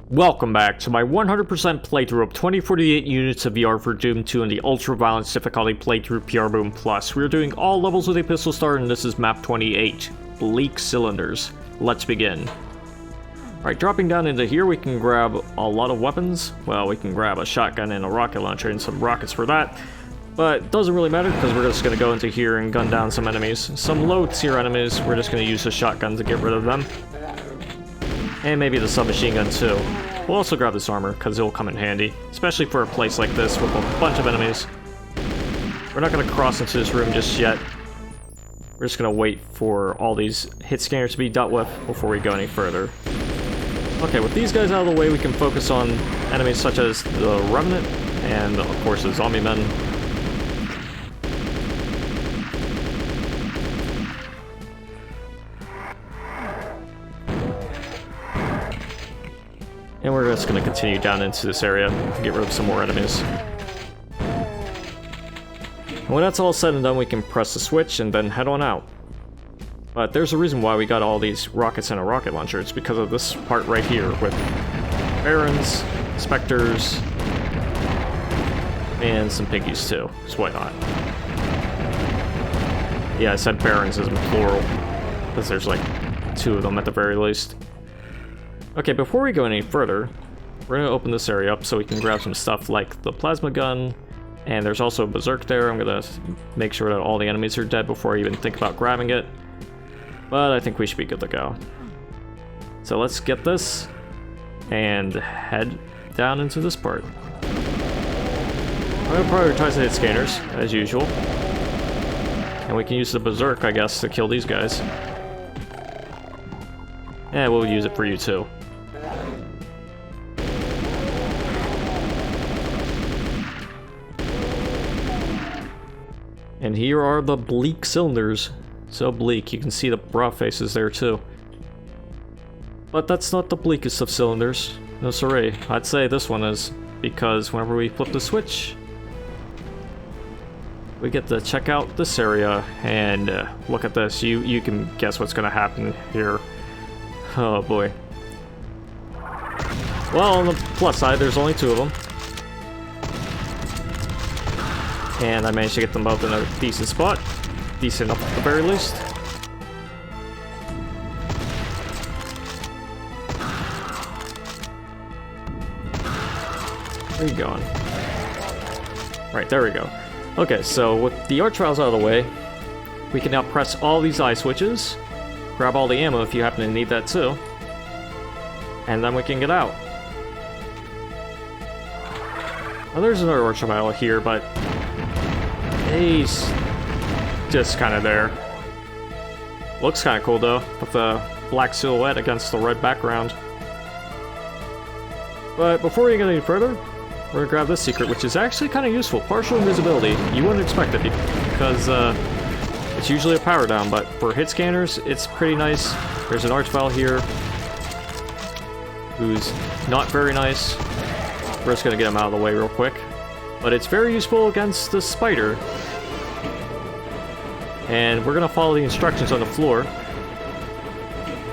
Welcome back to my 100% playthrough of 2048 units of VR for Doom 2 in the Ultra Violence difficulty playthrough PrBoom Plus. We're doing all levels with a pistol start, and this is MAP28, Bleak Cylinders. Let's begin. Alright, dropping down into here, we can grab a lot of weapons. Well, we can grab a shotgun and a rocket launcher and some rockets for that. But it doesn't really matter, because we're just going to go into here and gun down some enemies. Some low-tier enemies, we're just going to use the shotgun to get rid of them. And maybe the submachine gun too. We'll also grab this armor, because it'll come in handy. Especially for a place like this with a bunch of enemies. We're not going to cross into this room just yet. We're just going to wait for all these hit scanners to be dealt with before we go any further. Okay, with these guys out of the way, we can focus on enemies such as the Remnant, and of course the zombie men. And we're just going to continue down into this area and get rid of some more enemies. And when that's all said and done, we can press the switch and then head on out. But there's a reason why we got all these rockets and a rocket launcher. It's because of this part right here with Barons, Spectres, and some piggies too. So why not? Yeah, I said Barons as in plural, because there's like 2 of them at the very least. Okay, before we go any further, we're going to open this area up so we can grab some stuff like the plasma gun, and there's also a berserk there. I'm going to make sure that all the enemies are dead before I even think about grabbing it, but I think we should be good to go. So let's get this and head down into this part. I'm going to prioritize the hit scanners, as usual, and we can use the berserk, I guess, to kill these guys. And we'll use it for you too. And here are the Bleak Cylinders. So bleak, you can see the bra faces there too. But that's not the bleakest of cylinders. No siree. I'd say this one is, because whenever we flip the switch, we get to check out this area and look at this. You can guess what's going to happen here. Oh boy. Well, on the plus side, there's only 2 of them. And I managed to get them both in a decent spot. Decent enough at the very least. Where are you going? Right, there we go. Okay, so with the arch files out of the way, we can now press all these eye switches, grab all the ammo if you happen to need that too, and then we can get out. Well, there's another arch file here, but he's just kind of there. Looks kind of cool though, with the black silhouette against the red background. But before we get any further, we're gonna grab this secret, which is actually kind of useful. Partial invisibility. You wouldn't expect it because it's usually a power down, but for hit scanners, it's pretty nice. There's an arch file here who's not very nice. We're just gonna get him out of the way real quick. But it's very useful against the spider. And we're gonna follow the instructions on the floor.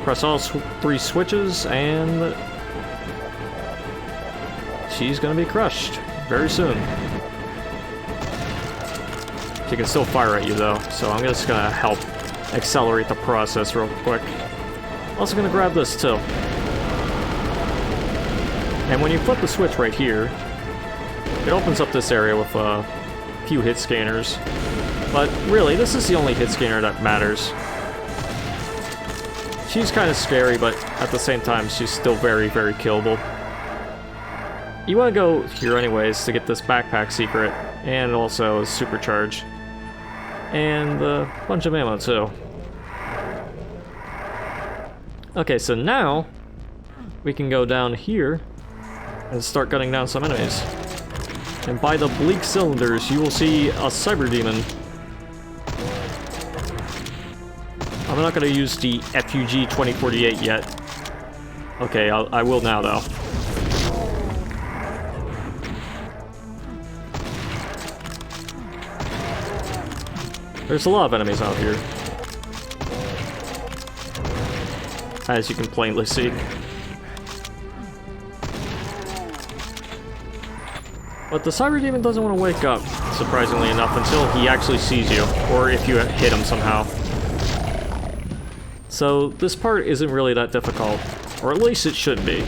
Press all 3 switches, and she's gonna be crushed very soon. She can still fire at you though, so I'm just gonna help accelerate the process real quick. Also gonna grab this too. And when you flip the switch right here, it opens up this area with a few hit scanners. But really, this is the only hit scanner that matters. She's kind of scary, but at the same time, she's still very, very killable. You want to go here anyways to get this backpack secret, and also a supercharge. And a bunch of ammo too. Okay, so now we can go down here and start gunning down some enemies. And by the Bleak Cylinders, you will see a cyber demon. I'm not going to use the FUG 2048 yet. Okay, I will now though. There's a lot of enemies out here, as you can plainly see. But the Cyber Demon doesn't want to wake up, surprisingly enough, until he actually sees you, or if you hit him somehow. So this part isn't really that difficult, or at least it should be.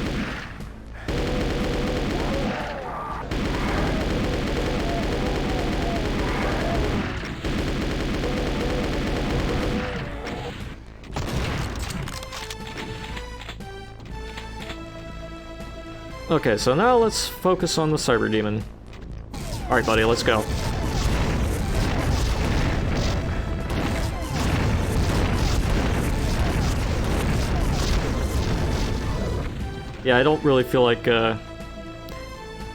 Okay, so now let's focus on the Cyber Demon. Alright, buddy, let's go. Yeah, I don't really feel like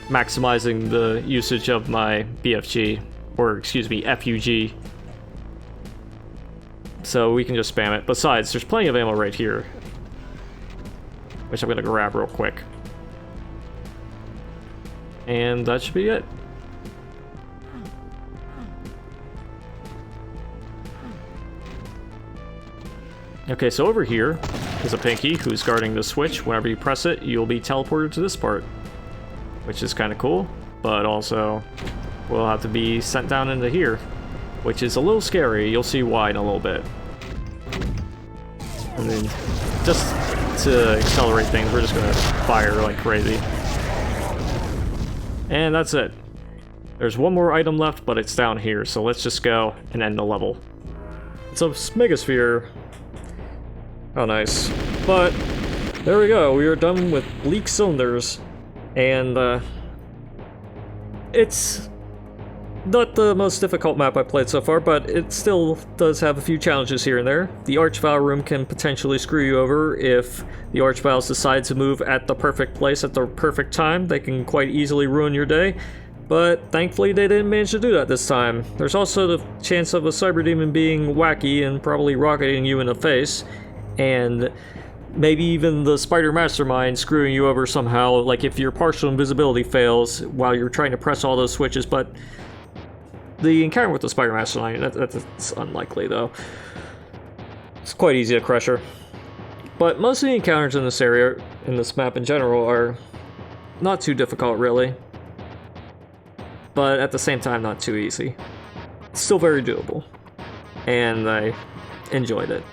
maximizing the usage of my BFG, or excuse me, FUG. So we can just spam it. Besides, there's plenty of ammo right here, which I'm gonna grab real quick. And that should be it. Okay, so over here is a Pinky who's guarding the switch. Whenever you press it, you'll be teleported to this part, which is kind of cool, but also we'll have to be sent down into here, which is a little scary. You'll see why in a little bit. And then, just to accelerate things, we're just gonna fire like crazy. And that's it. There's one more item left, but it's down here, so let's just go and end the level. It's a Megasphere. Oh, nice. But, there we go, we are done with Bleak Cylinders, and, it's not the most difficult map I played so far, but it still does have a few challenges here and there. The Archvile room can potentially screw you over if the Archviles decide to move at the perfect place at the perfect time. They can quite easily ruin your day, but thankfully they didn't manage to do that this time. There's also the chance of a Cyber Demon being wacky and probably rocketing you in the face, and maybe even the Spider Mastermind screwing you over somehow, like if your partial invisibility fails while you're trying to press all those switches, but the encounter with the Spider Mastermind, that's unlikely though. It's quite easy to crush her. But most of the encounters in this area, in this map in general, are not too difficult really. But at the same time, not too easy. It's still very doable. And I enjoyed it.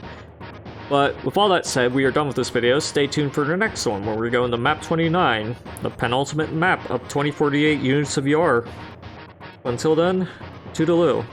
But with all that said, we are done with this video. Stay tuned for the next one, where we're going to map 29, the penultimate map of 2048 units of YAR. Until then, toodaloo.